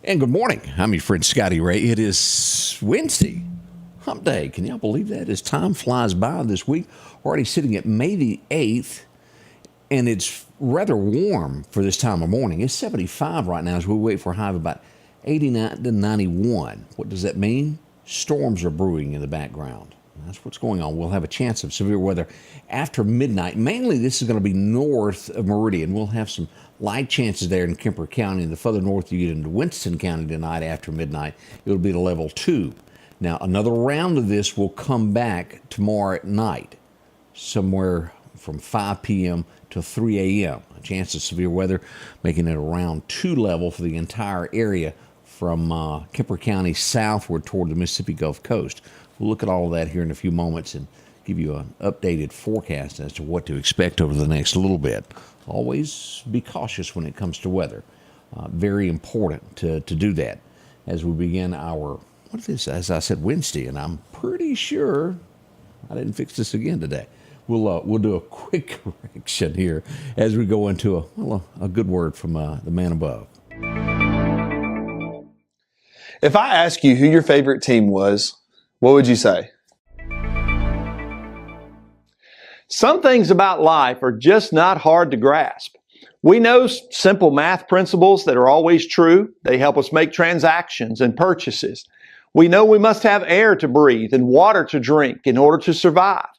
And good morning. I'm your friend Scotty Ray. It is Wednesday, hump day. Can y'all believe that? As time flies by this week, already sitting at May the 8th, and it's rather warm for this time of morning. It's 75 right now as we wait for a high of about 89 to 91. What does that mean? Storms are brewing in the background. That's what's going on. We'll have a chance of severe weather after midnight. Mainly, this is going to be north of Meridian. We'll have some light chances there in Kemper County. And the further north you get into Winston County tonight after midnight, it'll be to level 2. Now, another round of this will come back tomorrow at night, somewhere from 5 p.m. to 3 a.m. A chance of severe weather, making it around 2 level for the entire area from Kemper County southward toward the Mississippi Gulf Coast. We'll look at all of that here in a few moments and give you an updated forecast as to what to expect over the next little bit. Always be cautious when it comes to weather. Very important to do that as we begin our, what is this, as I said, Wednesday, and I'm pretty sure I didn't fix this again today. We'll do a quick correction here as we go into a good word from the man above. If I ask you who your favorite team was, what would you say? Some things about life are just not hard to grasp. We know simple math principles that are always true. They help us make transactions and purchases. We know we must have air to breathe and water to drink in order to survive.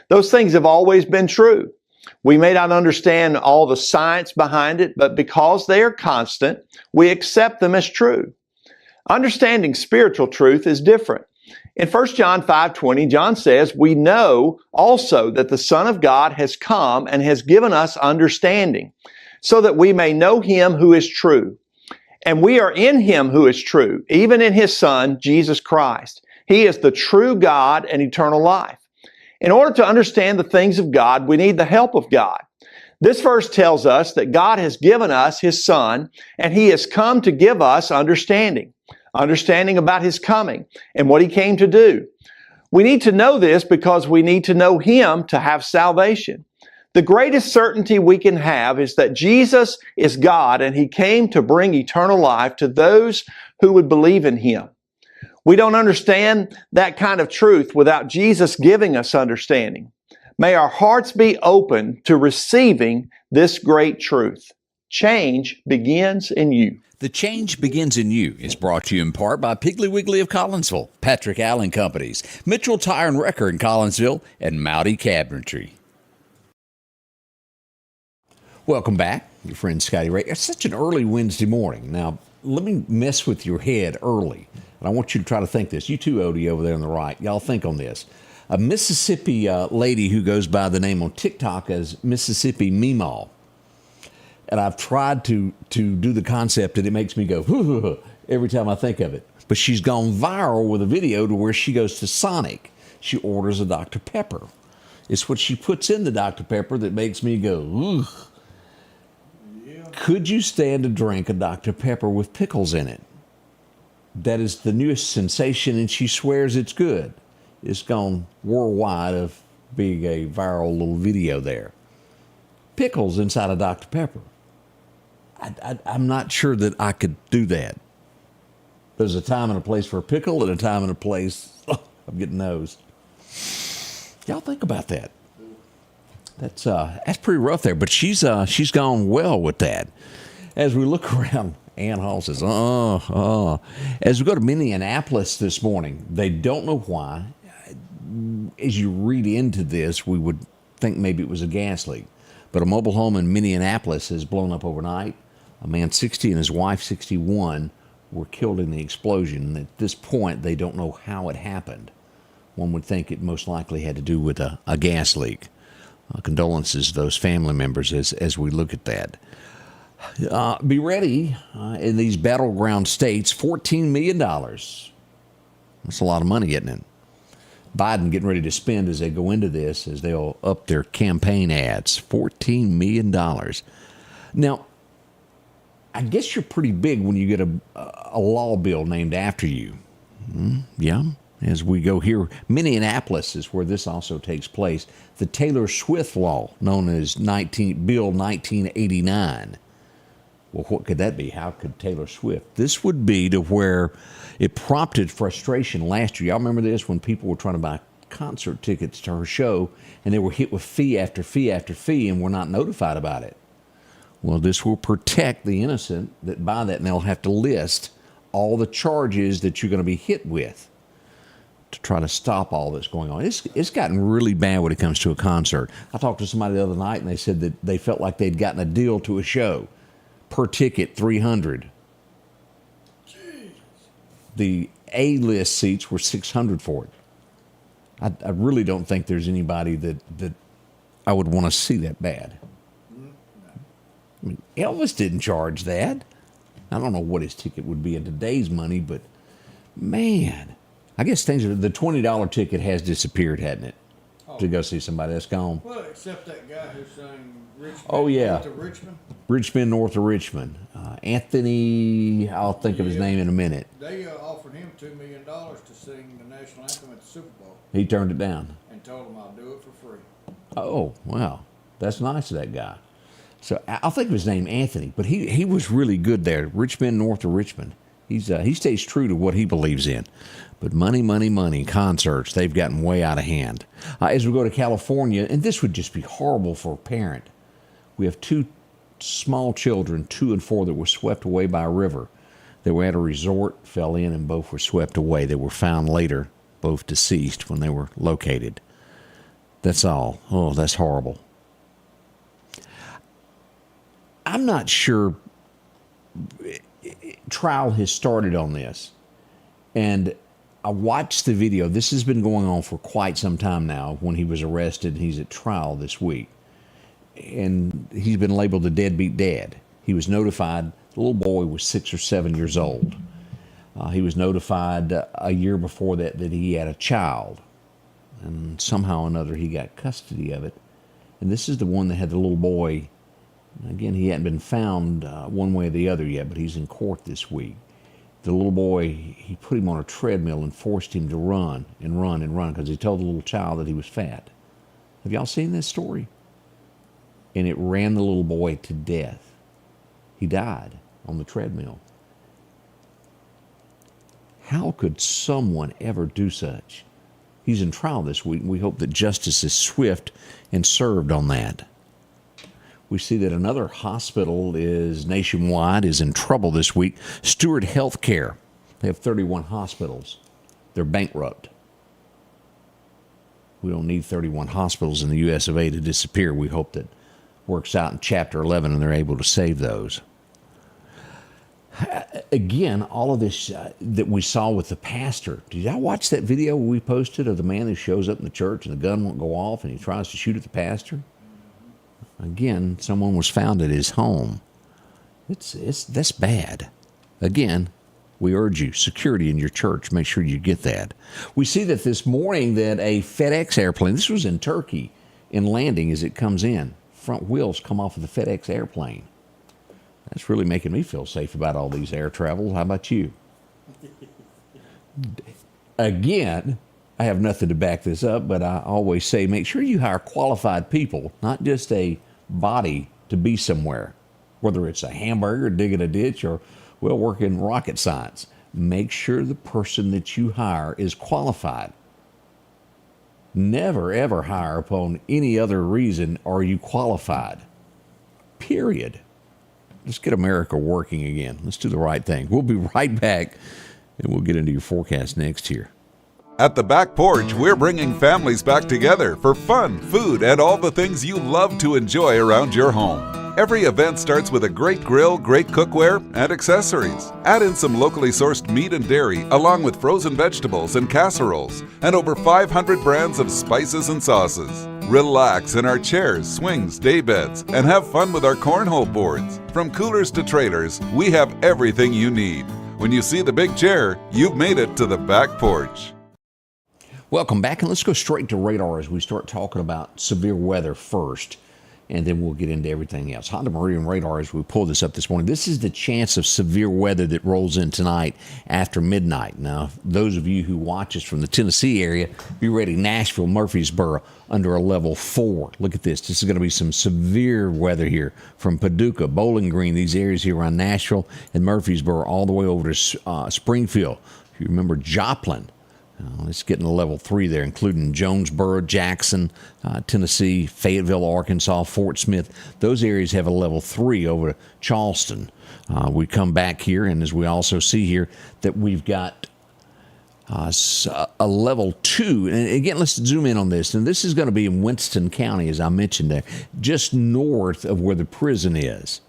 Those things have always been true. We may not understand all the science behind it, but because they are constant, we accept them as true. Understanding spiritual truth is different. In 1 John 5:20, John says, we know also that the Son of God has come and has given us understanding, so that we may know Him who is true. And we are in Him who is true, even in His Son, Jesus Christ. He is the true God and eternal life. In order to understand the things of God, we need the help of God. This verse tells us that God has given us His Son, and He has come to give us understanding about His coming and what He came to do. We need to know this because we need to know Him to have salvation. The greatest certainty we can have is that Jesus is God and He came to bring eternal life to those who would believe in Him. We don't understand that kind of truth without Jesus giving us understanding. May our hearts be open to receiving this great truth. Change begins in you. The Change Begins in You is brought to you in part by Piggly Wiggly of Collinsville, Patrick Allen Companies, Mitchell Tire and Wrecker in Collinsville, and Mowdy Cabinetry. Welcome back, your friend Scotty Ray. It's such an early Wednesday morning. Now, let me mess with your head early, and I want you to try to think this. You too, Odie, over there on the right. Y'all think on this. A Mississippi lady who goes by the name on TikTok as Mississippi Meemaw. And I've tried to do the concept, and it makes me go, every time I think of it. But she's gone viral with a video to where she goes to Sonic. She orders a Dr. Pepper. It's what she puts in the Dr. Pepper that makes me go, ugh. Yeah. Could you stand to drink a Dr. Pepper with pickles in it? That is the newest sensation, and she swears it's good. It's gone worldwide of being a viral little video there. Pickles inside a Dr. Pepper. I'm not sure that I could do that. There's a time and a place for a pickle and a time and a place. Oh, I'm getting nosed. Y'all think about that. That's pretty rough there, but she's gone well with that. As we look around, Ann Hall says, As we go to Minneapolis this morning, they don't know why. As you read into this, we would think maybe it was a gas leak. But a mobile home in Minneapolis has blown up overnight. A man 60 and his wife 61 were killed in the explosion. And at this point, they don't know how it happened. One would think it most likely had to do with a gas leak. Condolences to those family members as we look at that. Be ready in these battleground states, $14 million. That's a lot of money, isn't it? Biden getting ready to spend as they go into this, as they'll up their campaign ads, $14 million. Now, I guess you're pretty big when you get a law bill named after you. Yeah, as we go here, Minneapolis is where this also takes place. The Taylor Swift law, known as Bill 1989. Well, what could that be? How could Taylor Swift? This would be to where it prompted frustration last year. Y'all remember this when people were trying to buy concert tickets to her show and they were hit with fee after fee after fee and were not notified about it. Well, this will protect the innocent that buy that, and they'll have to list all the charges that you're going to be hit with to try to stop all that's going on. It's gotten really bad when it comes to a concert. I talked to somebody the other night, and they said that they felt like they'd gotten a deal to a show. Per ticket, $300. Jeez. The A-list seats were $600 for it. I really don't think there's anybody that I would want to see that bad. I mean, Elvis didn't charge that. I don't know what his ticket would be in today's money, but man, I guess the $20 ticket has disappeared, hasn't it? To go see somebody that's gone. Well, except that guy who sang Richmond. Oh, yeah. North of Richmond. Richmond, north of Richmond. Anthony, I'll think of his name in a minute. They offered him $2 million to sing the national anthem at the Super Bowl He turned it down. and told him I'll do it for free. Oh, wow. That's nice of that guy. So I'll think of his name, Anthony, but he was really good there. Richmond, north of Richmond. He stays true to what he believes in. But money, concerts, they've gotten way out of hand. As we go to California, and this would just be horrible for a parent. We have two small children, 2 and 4, that were swept away by a river. They were at a resort, fell in, and both were swept away. They were found later, both deceased when they were located. That's all. Oh, that's horrible. I'm not sure trial has started on this. And I watched the video. This has been going on for quite some time now. When he was arrested, he's at trial this week. And he's been labeled a deadbeat dad. He was notified, the little boy was 6 or 7 years old. He was notified a year before that he had a child. And somehow or another he got custody of it. And this is the one that had the little boy. Again, he hadn't been found one way or the other yet, but he's in court this week. The little boy, he put him on a treadmill and forced him to run because he told the little child that he was fat. Have y'all seen this story? And it ran the little boy to death. He died on the treadmill. How could someone ever do such? He's in trial this week, and we hope that justice is swift and served on that. We see that another hospital nationwide is in trouble this week. Steward Healthcare. They have 31 hospitals. They're bankrupt. We don't need 31 hospitals in the U.S. of A. to disappear. We hope that works out in Chapter 11 and they're able to save those. Again, all of this that we saw with the pastor. Did y'all watch that video we posted of the man who shows up in the church and the gun won't go off and he tries to shoot at the pastor? Again, someone was found at his home. That's bad. Again, we urge you, security in your church, make sure you get that. We see that this morning that a FedEx airplane, this was in Turkey, in landing as it comes in. Front wheels come off of the FedEx airplane. That's really making me feel safe about all these air travels. How about you? Again, I have nothing to back this up, but I always say make sure you hire qualified people, not just a body to be somewhere, whether it's a hamburger digging a ditch or, well, working rocket science. Make sure the person that you hire is qualified. Never, ever hire upon any other reason are you qualified. Period. Let's get America working again. Let's do the right thing. We'll be right back, and we'll get into your forecast next here. At the Back Porch, we're bringing families back together for fun, food, and all the things you love to enjoy around your home. Every event starts with a great grill, great cookware, and accessories. Add in some locally sourced meat and dairy, along with frozen vegetables and casseroles, and over 500 brands of spices and sauces. Relax in our chairs, swings, day beds, and have fun with our cornhole boards. From coolers to trailers, we have everything you need. When you see the big chair, you've made it to the Back Porch. Welcome back, and let's go straight to radar as we start talking about severe weather first. and then we'll get into everything else. Honda Meridian radar, as we pull this up this morning, this is the chance of severe weather that rolls in tonight after midnight. Now, those of you who watch us from the Tennessee area, be ready. Nashville, Murfreesboro, under a level 4. Look at this. This is going to be some severe weather here from Paducah, Bowling Green, these areas here around Nashville and Murfreesboro, all the way over to Springfield. If you remember Joplin, it's getting a level 3 there, including Jonesboro, Jackson, Tennessee, Fayetteville, Arkansas, Fort Smith. Those areas have a level 3 over to Charleston. We come back here, and as we also see here, that we've got a level 2. And again, let's zoom in on this. And this is going to be in Winston County, as I mentioned there, just north of where the prison is.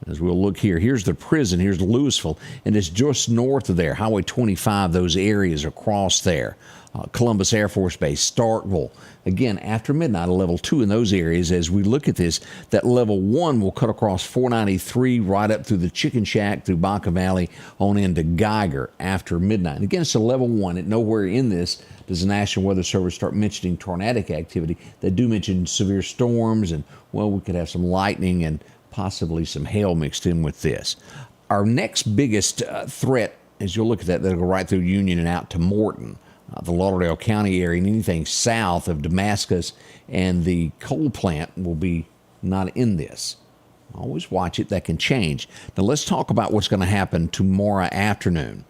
As we'll look here, here's the prison, here's Louisville, and it's just north of there, Highway 25, those areas across there. Coumbus Air Force Base, Starkville. Again, after midnight, a level 2 in those areas. As we look at this, that level 1 will cut across 493 right up through the Chicken Shack, through Baca Valley, on into Geiger after midnight. And again, it's a level 1. And nowhere in this does the National Weather Service start mentioning tornadic activity. They do mention severe storms, and, well, we could have some lightning and possibly some hail mixed in with this. Our next biggest threat, as you'll look at that, that'll go right through Union and out to Morton, the Lauderdale County area, and anything south of Damascus and the coal plant will be not in this. Always watch it. That can change. Now let's talk about what's going to happen tomorrow afternoon.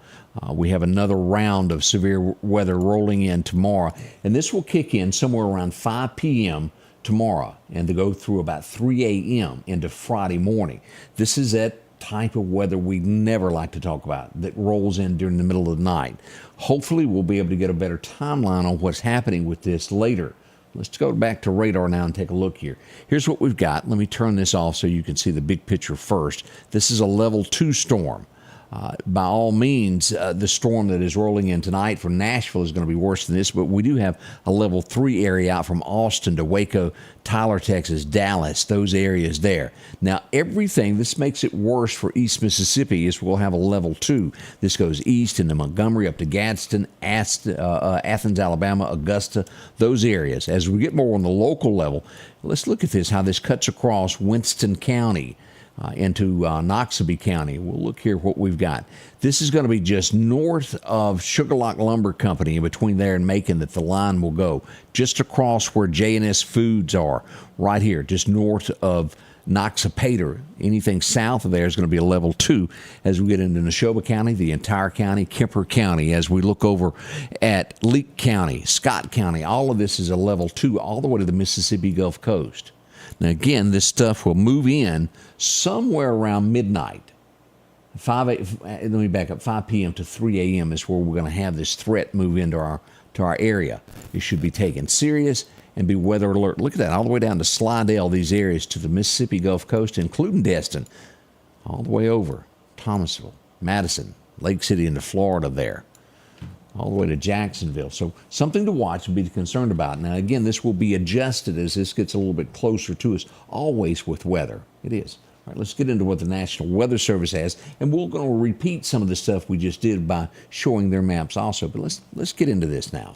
We have another round of severe weather rolling in tomorrow, and this will kick in somewhere around 5 p.m. tomorrow and to go through about 3 a.m. into Friday morning. This is that type of weather we never like to talk about that rolls in during the middle of the night. Hopefully we'll be able to get a better timeline on what's happening with this later. Let's go back to radar now and take a look here. Here's what we've got. Let me turn this off so you can see the big picture first. This is a level 2 storm. By all means, the storm that is rolling in tonight from Nashville is going to be worse than this, but we do have a level 3 area out from Austin to Waco, Tyler, Texas, Dallas, those areas there. Now, this makes it worse for East Mississippi, is we'll have a level 2. This goes east into Montgomery up to Gadsden, Athens, Alabama, Augusta, those areas. As we get more on the local level, let's look at this, how this cuts across Winston County, into Noxubee County. We'll look here what we've got. This is going to be just north of Sugarlock Lumber Company, in between there and Macon, that the line will go. Just across where J&S Foods are, right here, just north of Noxapater. Anything south of there is going to be a level 2. As we get into Neshoba County, the entire county, Kemper County, as we look over at Leake County, Scott County, all of this is a level 2 all the way to the Mississippi Gulf Coast. Now, again, this stuff will move in somewhere around midnight. 5 p.m. to 3 a.m. is where we're going to have this threat move into our area. It should be taken serious and be weather alert. Look at that, all the way down to Slidell, these areas to the Mississippi Gulf Coast, including Destin, all the way over Thomasville, Madison, Lake City into Florida there, all the way to Jacksonville. So something to watch and be concerned about. Now, again, this will be adjusted as this gets a little bit closer to us, always with weather. It is. All right, let's get into what the National Weather Service has, and we're going to repeat some of the stuff we just did by showing their maps also. But let's get into this now.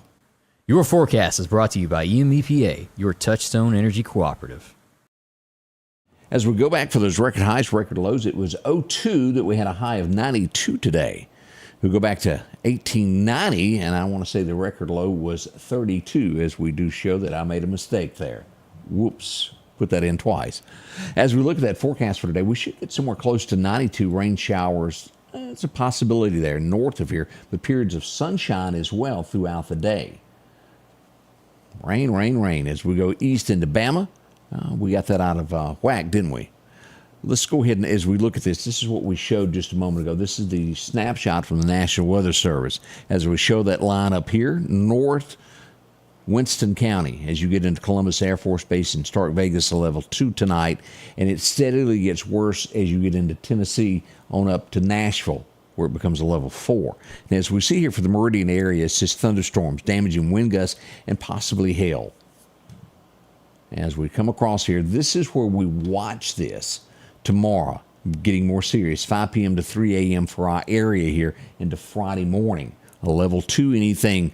Your forecast is brought to you by EMEPA, your Touchstone Energy Cooperative. As we go back for those record highs, record lows, it was 02 that we had a high of 92 today. We go back to 1890, and I want to say the record low was 32, as we do show that I made a mistake there. Whoops, put that in twice. As we look at that forecast for today, we should get somewhere close to 92 rain showers. It's a possibility there north of here, but periods of sunshine as well throughout the day. Rain, rain, rain. As we go east into Bama, we got that out of whack, didn't we? Let's go ahead and, as we look at this is what we showed just a moment ago. This is the snapshot from the National Weather Service. As we show that line up here, north Winston County, as you get into Coumbus Air Force Base in Stark Vegas, a level 2 tonight, and it steadily gets worse as you get into Tennessee on up to Nashville, where it becomes a level 4. And as we see here for the Meridian area, it's just thunderstorms, damaging wind gusts, and possibly hail. As we come across here, this is where we watch this tomorrow, getting more serious, 5 p.m. to 3 a.m. for our area here into Friday morning. A level 2, anything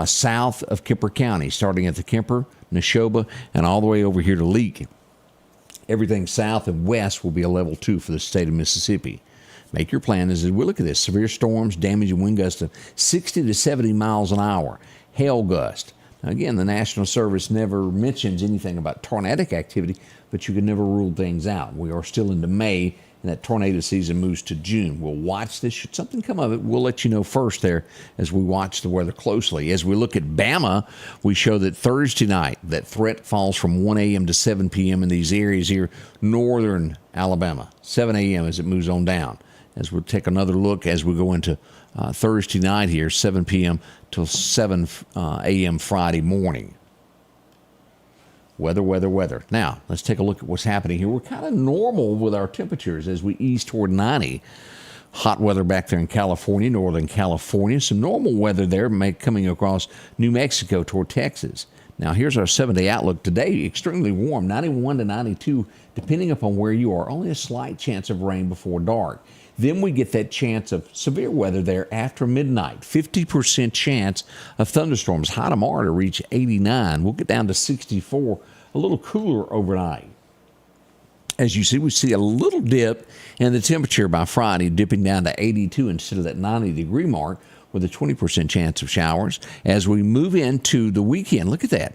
south of Kemper County, starting at the Kemper, Neshoba, and all the way over here to Leake. Everything south and west will be a level 2 for the state of Mississippi. Make your plan as we look at this. Severe storms, damaging wind gusts of 60 to 70 miles an hour. Hail gust. Now, again, the National Service never mentions anything about tornadic activity, but you can never rule things out. We are still into May, and that tornado season moves to June. We'll watch this. Should something come of it, we'll let you know first there as we watch the weather closely. As we look at Bama, we show that Thursday night, that threat falls from 1 a.m. to 7 p.m. in these areas here, northern Alabama, 7 a.m. as it moves on down. As we'll take another look as we go into Thursday night here, 7 p.m. till 7 a.m. Friday morning. Weather. Now, let's take a look at what's happening here. We're kind of normal with our temperatures as we ease toward 90. Hot weather back there in California, Northern California. Some normal weather there coming across New Mexico toward Texas. Now, here's our 7-day outlook. Today, extremely warm, 91 to 92, depending upon where you are. Only a slight chance of rain before dark. Then we get that chance of severe weather there after midnight. 50% chance of thunderstorms. High tomorrow to reach 89. We'll get down to 64, a little cooler overnight. As you see, we see a little dip in the temperature by Friday, dipping down to 82 instead of that 90-degree mark with a 20% chance of showers. As we move into the weekend, look at that.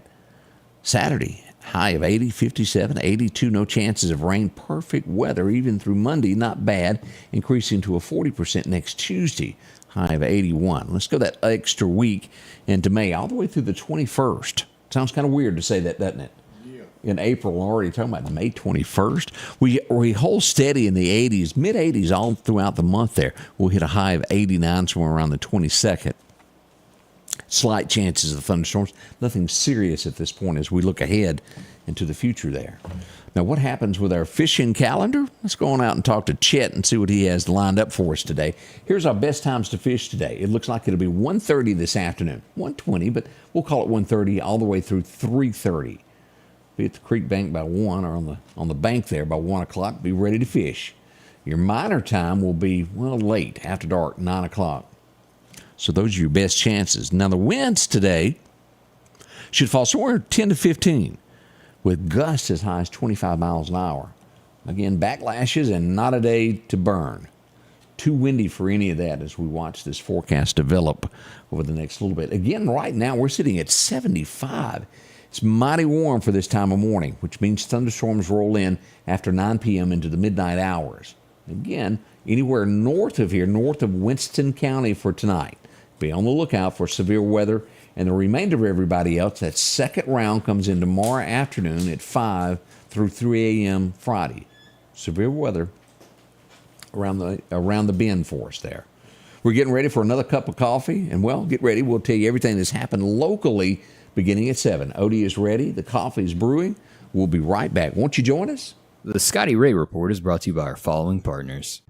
Saturday, high of 80, 57, 82, no chances of rain. Perfect weather even through Monday, not bad, increasing to a 40% next Tuesday, high of 81. Let's go that extra week into May, all the way through the 21st. Sounds kind of weird to say that, doesn't it? Yeah. In April, already talking about May 21st. We hold steady in the 80s, mid-80s all throughout the month there. We'll hit a high of 89 somewhere around the 22nd. Slight chances of thunderstorms. Nothing serious at this point as we look ahead into the future there. Now, what happens with our fishing calendar? Let's go on out and talk to Chet and see what he has lined up for us today. Here's our best times to fish today. It looks like it'll be 1:30 this afternoon. 1:20, but we'll call it 1:30 all the way through 3:30. Be at the creek bank by 1 or on the bank there by 1 o'clock. Be ready to fish. Your minor time will be, well, late, after dark, 9 o'clock. So those are your best chances. Now, the winds today should fall somewhere 10 to 15 with gusts as high as 25 miles an hour. Again, backlashes and not a day to burn. Too windy for any of that as we watch this forecast develop over the next little bit. Again, right now we're sitting at 75. It's mighty warm for this time of morning, which means thunderstorms roll in after 9 p.m. into the midnight hours. Again, anywhere north of here, north of Winston County for tonight. Be on the lookout for severe weather. And the remainder of everybody else, that second round comes in tomorrow afternoon at 5 through 3 a.m. Friday. Severe weather around the bend for us there. We're getting ready for another cup of coffee. And, well, get ready. We'll tell you everything that's happened locally beginning at 7. Odie is ready. The coffee is brewing. We'll be right back. Won't you join us? The Scotty Ray Report is brought to you by our following partners.